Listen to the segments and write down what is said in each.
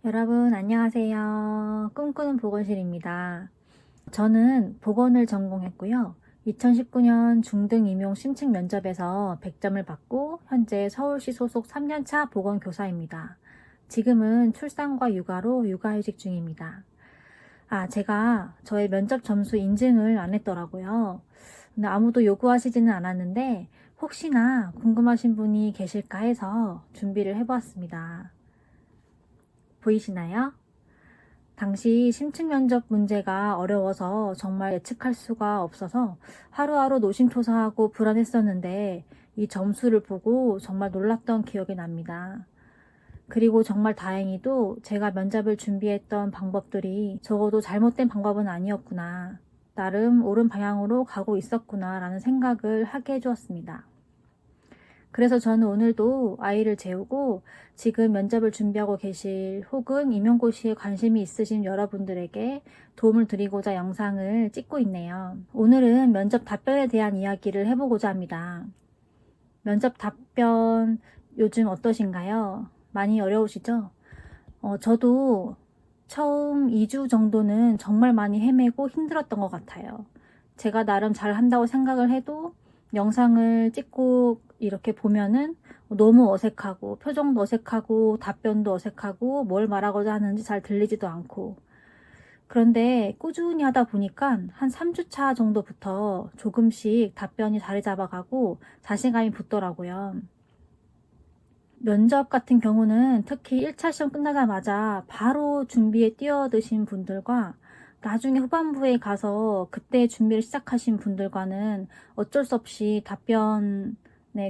여러분 안녕하세요. 꿈꾸는 보건실입니다. 저는 보건을 전공했고요. 2019년 중등 임용 심층 면접에서 100점을 받고 현재 서울시 소속 3년차 보건교사입니다. 지금은 출산과 육아로 육아휴직 중입니다. 제가 저의 면접 점수 인증을 안 했더라고요. 근데 아무도 요구하시지는 않았는데 혹시나 궁금하신 분이 계실까 해서 준비를 해보았습니다. 보이시나요? 당시 심층 면접 문제가 어려워서 정말 예측할 수가 없어서 하루하루 노심초사하고 불안했었는데 이 점수를 보고 정말 놀랐던 기억이 납니다. 그리고 정말 다행히도 제가 면접을 준비했던 방법들이 적어도 잘못된 방법은 아니었구나. 나름 옳은 방향으로 가고 있었구나 라는 생각을 하게 해주었습니다. 그래서 저는 오늘도 아이를 재우고 지금 면접을 준비하고 계실 혹은 임용고시에 관심이 있으신 여러분들에게 도움을 드리고자 영상을 찍고 있네요. 오늘은 면접 답변에 대한 이야기를 해보고자 합니다. 면접 답변 요즘 어떠신가요? 많이 어려우시죠? 저도 처음 2주 정도는 정말 많이 헤매고 힘들었던 것 같아요. 제가 나름 잘 한다고 생각을 해도 영상을 찍고 이렇게 보면은 너무 어색하고 표정도 어색하고 답변도 어색하고 뭘 말하고자 하는지 잘 들리지도 않고, 그런데 꾸준히 하다 보니까 한 3주차 정도부터 조금씩 답변이 자리 잡아가고 자신감이 붙더라고요. 면접 같은 경우는 특히 1차 시험 끝나자마자 바로 준비에 뛰어드신 분들과 나중에 후반부에 가서 그때 준비를 시작하신 분들과는 어쩔 수 없이 답변의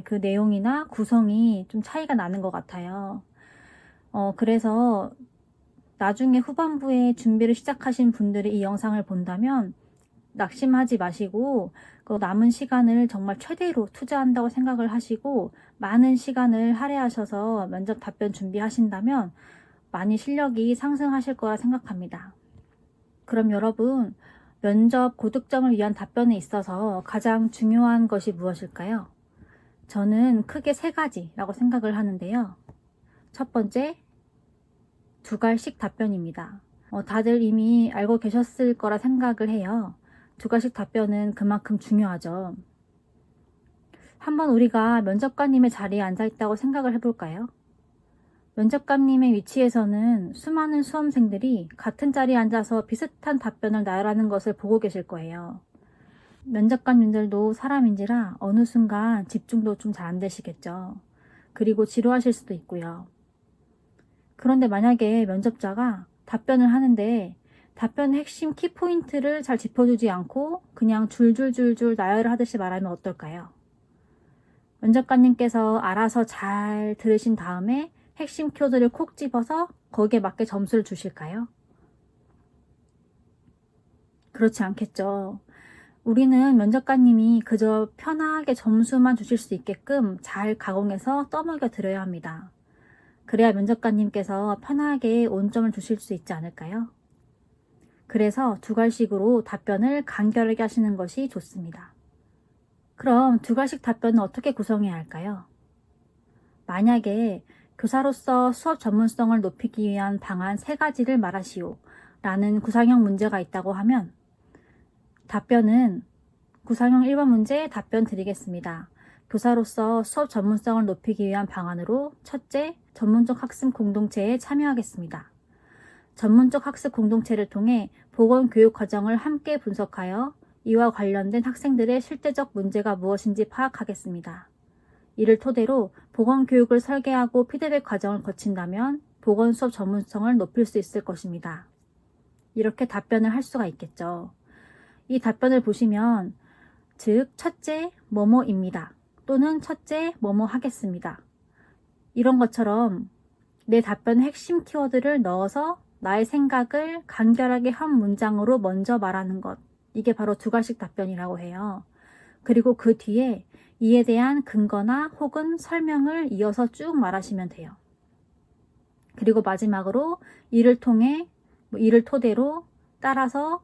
그 내용이나 구성이 좀 차이가 나는 것 같아요. 그래서 나중에 후반부에 준비를 시작하신 분들이 이 영상을 본다면 낙심하지 마시고 남은 시간을 정말 최대로 투자한다고 생각을 하시고 많은 시간을 할애하셔서 면접 답변 준비하신다면 많이 실력이 상승하실 거라 생각합니다. 그럼 여러분, 면접 고득점을 위한 답변에 있어서 가장 중요한 것이 무엇일까요? 저는 크게 3가지라고 생각을 하는데요. 첫 번째, 두갈식 답변입니다. 다들 이미 알고 계셨을 거라 생각을 해요. 두갈식 답변은 그만큼 중요하죠. 한번 우리가 면접관님의 자리에 앉아 있다고 생각을 해볼까요? 면접관님의 위치에서는 수많은 수험생들이 같은 자리에 앉아서 비슷한 답변을 나열하는 것을 보고 계실 거예요. 면접관님들도 사람인지라 어느 순간 집중도 좀 잘 안 되시겠죠. 그리고 지루하실 수도 있고요. 그런데 만약에 면접자가 답변을 하는데 답변의 핵심 키포인트를 잘 짚어주지 않고 그냥 줄줄줄줄 나열을 하듯이 말하면 어떨까요? 면접관님께서 알아서 잘 들으신 다음에 핵심 키워드를 콕 집어서 거기에 맞게 점수를 주실까요? 그렇지 않겠죠. 우리는 면접관님이 그저 편하게 점수만 주실 수 있게끔 잘 가공해서 떠먹여 드려야 합니다. 그래야 면접관님께서 편하게 온점을 주실 수 있지 않을까요? 그래서 두갈식으로 답변을 간결하게 하시는 것이 좋습니다. 그럼 두갈식 답변은 어떻게 구성해야 할까요? 만약에 교사로서 수업 전문성을 높이기 위한 방안 3가지를 말하시오 라는 구상형 문제가 있다고 하면 답변은 구상형 1번 문제 답변 드리겠습니다. 교사로서 수업 전문성을 높이기 위한 방안으로 첫째, 전문적 학습 공동체에 참여하겠습니다. 전문적 학습 공동체를 통해 보건교육 과정을 함께 분석하여 이와 관련된 학생들의 실제적 문제가 무엇인지 파악하겠습니다. 이를 토대로 보건교육을 설계하고 피드백 과정을 거친다면 보건수업 전문성을 높일 수 있을 것입니다. 이렇게 답변을 할 수가 있겠죠. 이 답변을 보시면 즉 첫째 뭐뭐입니다. 또는 첫째 뭐뭐 하겠습니다. 이런 것처럼 내 답변의 핵심 키워드를 넣어서 나의 생각을 간결하게 한 문장으로 먼저 말하는 것. 이게 바로 두갈식 답변이라고 해요. 그리고 그 뒤에 이에 대한 근거나 혹은 설명을 이어서 쭉 말하시면 돼요. 그리고 마지막으로 이를 토대로 따라서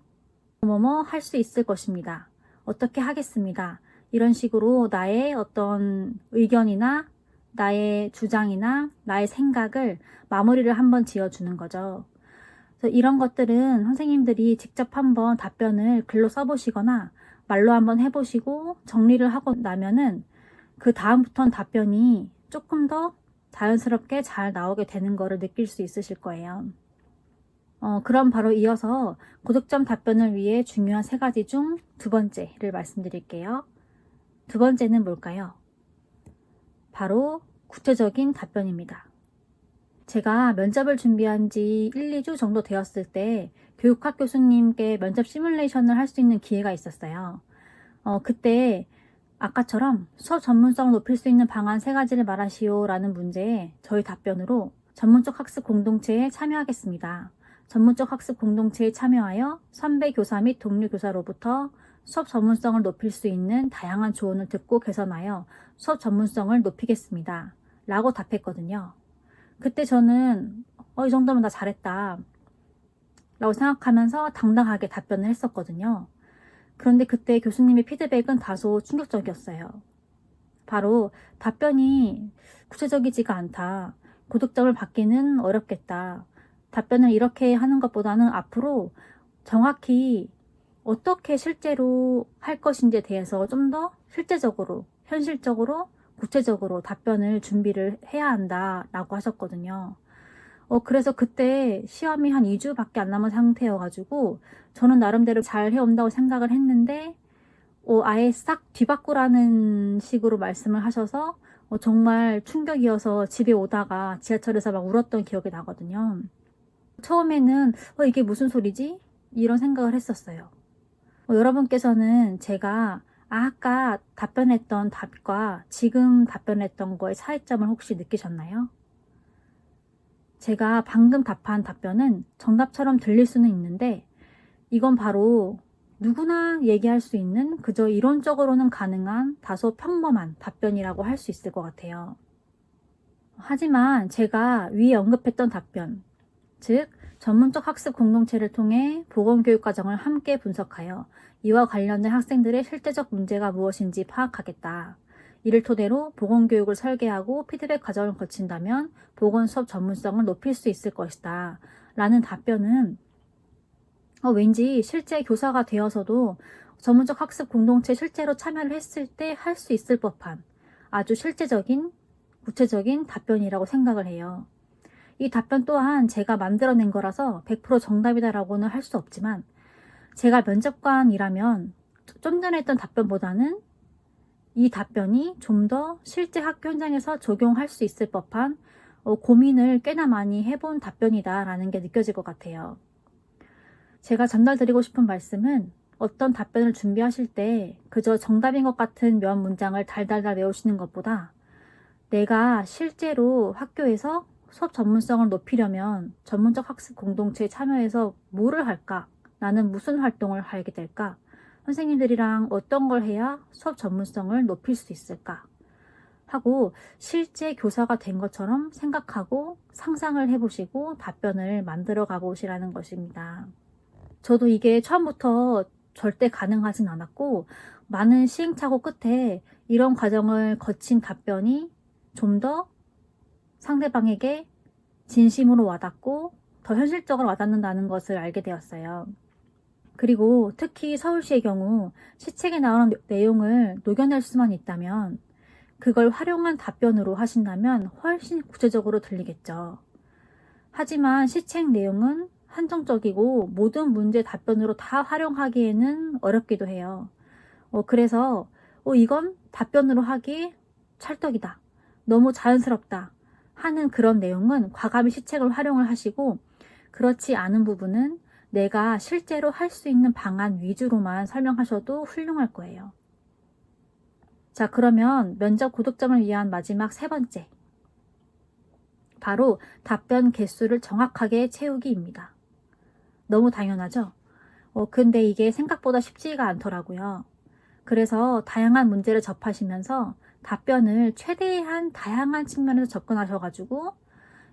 뭐뭐 할 수 있을 것입니다. 어떻게 하겠습니다. 이런 식으로 나의 어떤 의견이나 나의 주장이나 나의 생각을 마무리를 한번 지어주는 거죠. 그래서 이런 것들은 선생님들이 직접 한번 답변을 글로 써보시거나 말로 한번 해보시고 정리를 하고 나면은 그 다음부터는 답변이 조금 더 자연스럽게 잘 나오게 되는 거를 느낄 수 있으실 거예요. 그럼 바로 이어서 고득점 답변을 위해 중요한 3가지 중 2번째를 말씀드릴게요. 2번째는 뭘까요? 바로 구체적인 답변입니다. 제가 면접을 준비한 지 1, 2주 정도 되었을 때 교육학 교수님께 면접 시뮬레이션을 할 수 있는 기회가 있었어요. 그때 아까처럼 수업 전문성을 높일 수 있는 방안 3가지를 말하시오 라는 문제에 저희 답변으로 전문적 학습 공동체에 참여하겠습니다. 전문적 학습 공동체에 참여하여 선배 교사 및 동료 교사로부터 수업 전문성을 높일 수 있는 다양한 조언을 듣고 개선하여 수업 전문성을 높이겠습니다. 라고 답했거든요. 그때 저는 이 정도면 나 잘했다 라고 생각하면서 당당하게 답변을 했었거든요. 그런데 그때 교수님의 피드백은 다소 충격적이었어요. 바로 답변이 구체적이지가 않다. 고득점을 받기는 어렵겠다. 답변을 이렇게 하는 것보다는 앞으로 정확히 어떻게 실제로 할 것인지에 대해서 좀 더 실제적으로, 현실적으로, 구체적으로 답변을 준비를 해야 한다라고 하셨거든요. 그래서 그때 시험이 한 2주밖에 안 남은 상태여가지고 저는 나름대로 잘 해온다고 생각을 했는데 아예 싹 뒤바꾸라는 식으로 말씀을 하셔서 정말 충격이어서 집에 오다가 지하철에서 막 울었던 기억이 나거든요. 처음에는 이게 무슨 소리지? 이런 생각을 했었어요. 여러분께서는 제가 아까 답변했던 답과 지금 답변했던 거의 차이점을 혹시 느끼셨나요? 제가 방금 답한 답변은 정답처럼 들릴 수는 있는데 이건 바로 누구나 얘기할 수 있는 그저 이론적으로는 가능한 다소 평범한 답변이라고 할 수 있을 것 같아요. 하지만 제가 위에 언급했던 답변, 즉 전문적 학습 공동체를 통해 보건교육 과정을 함께 분석하여 이와 관련된 학생들의 실제적 문제가 무엇인지 파악하겠다. 이를 토대로 보건교육을 설계하고 피드백 과정을 거친다면 보건 수업 전문성을 높일 수 있을 것이다. 라는 답변은 왠지 실제 교사가 되어서도 전문적 학습 공동체에 실제로 참여를 했을 때 할 수 있을 법한 아주 실제적인, 구체적인 답변이라고 생각을 해요. 이 답변 또한 제가 만들어낸 거라서 100% 정답이다라고는 할 수 없지만 제가 면접관이라면 좀 전에 했던 답변보다는 이 답변이 좀 더 실제 학교 현장에서 적용할 수 있을 법한 고민을 꽤나 많이 해본 답변이다라는 게 느껴질 것 같아요. 제가 전달드리고 싶은 말씀은 어떤 답변을 준비하실 때 그저 정답인 것 같은 몇 문장을 달달달 외우시는 것보다 내가 실제로 학교에서 수업 전문성을 높이려면 전문적 학습 공동체에 참여해서 뭐를 할까? 나는 무슨 활동을 하게 될까? 선생님들이랑 어떤 걸 해야 수업 전문성을 높일 수 있을까? 하고 실제 교사가 된 것처럼 생각하고 상상을 해보시고 답변을 만들어 가보시라는 것입니다. 저도 이게 처음부터 절대 가능하진 않았고 많은 시행착오 끝에 이런 과정을 거친 답변이 좀 더 상대방에게 진심으로 와닿고 더 현실적으로 와닿는다는 것을 알게 되었어요. 그리고 특히 서울시의 경우 시책에 나오는 내용을 녹여낼 수만 있다면 그걸 활용한 답변으로 하신다면 훨씬 구체적으로 들리겠죠. 하지만 시책 내용은 한정적이고 모든 문제 답변으로 다 활용하기에는 어렵기도 해요. 그래서 이건 답변으로 하기 찰떡이다. 너무 자연스럽다. 하는 그런 내용은 과감히 시책을 활용을 하시고 그렇지 않은 부분은 내가 실제로 할 수 있는 방안 위주로만 설명하셔도 훌륭할 거예요. 자, 그러면 면접 고득점을 위한 마지막 3번째. 바로 답변 개수를 정확하게 채우기입니다. 너무 당연하죠? 근데 이게 생각보다 쉽지가 않더라고요. 그래서 다양한 문제를 접하시면서 답변을 최대한 다양한 측면에서 접근하셔가지고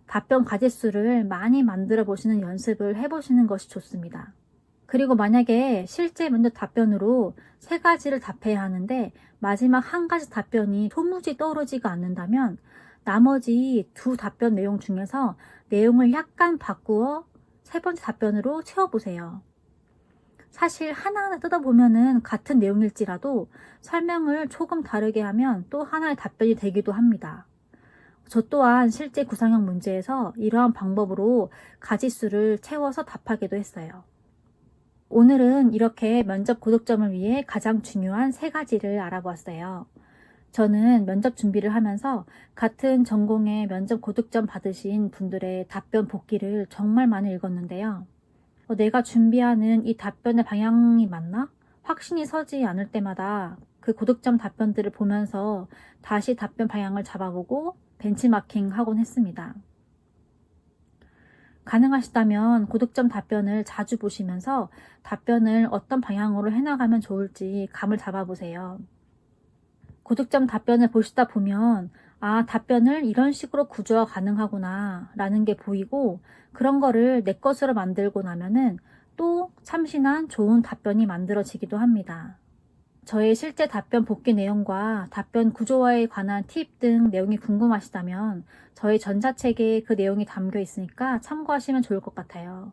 답변 가짓수를 많이 만들어 보시는 연습을 해보시는 것이 좋습니다. 그리고 만약에 실제 면접 답변으로 3가지를 답해야 하는데 마지막 한 가지 답변이 도무지 떠오르지가 않는다면 나머지 두 답변 내용 중에서 내용을 약간 바꾸어 세 번째 답변으로 채워보세요. 사실 하나하나 뜯어보면은 같은 내용일지라도 설명을 조금 다르게 하면 또 하나의 답변이 되기도 합니다. 저 또한 실제 구상형 문제에서 이러한 방법으로 가지수를 채워서 답하기도 했어요. 오늘은 이렇게 면접 고득점을 위해 가장 중요한 세 가지를 알아보았어요. 저는 면접 준비를 하면서 같은 전공의 면접 고득점 받으신 분들의 답변 복기를 정말 많이 읽었는데요. 내가 준비하는 이 답변의 방향이 맞나? 확신이 서지 않을 때마다 그 고득점 답변들을 보면서 다시 답변 방향을 잡아보고 벤치마킹 하곤 했습니다. 가능하시다면 고득점 답변을 자주 보시면서 답변을 어떤 방향으로 해나가면 좋을지 감을 잡아보세요. 고득점 답변을 보시다 보면 답변을 이런 식으로 구조화 가능하구나 라는 게 보이고 그런 거를 내 것으로 만들고 나면은 또 참신한 좋은 답변이 만들어지기도 합니다. 저의 실제 답변 복귀 내용과 답변 구조화에 관한 팁 등 내용이 궁금하시다면 저희 전자책에 그 내용이 담겨 있으니까 참고하시면 좋을 것 같아요.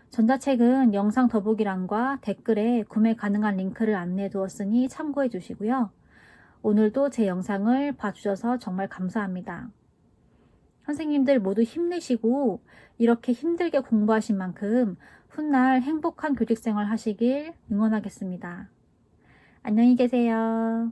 전자책은 영상 더보기란과 댓글에 구매 가능한 링크를 안내해 두었으니 참고해 주시고요. 오늘도 제 영상을 봐주셔서 정말 감사합니다. 선생님들 모두 힘내시고 이렇게 힘들게 공부하신 만큼 훗날 행복한 교직생활 하시길 응원하겠습니다. 안녕히 계세요.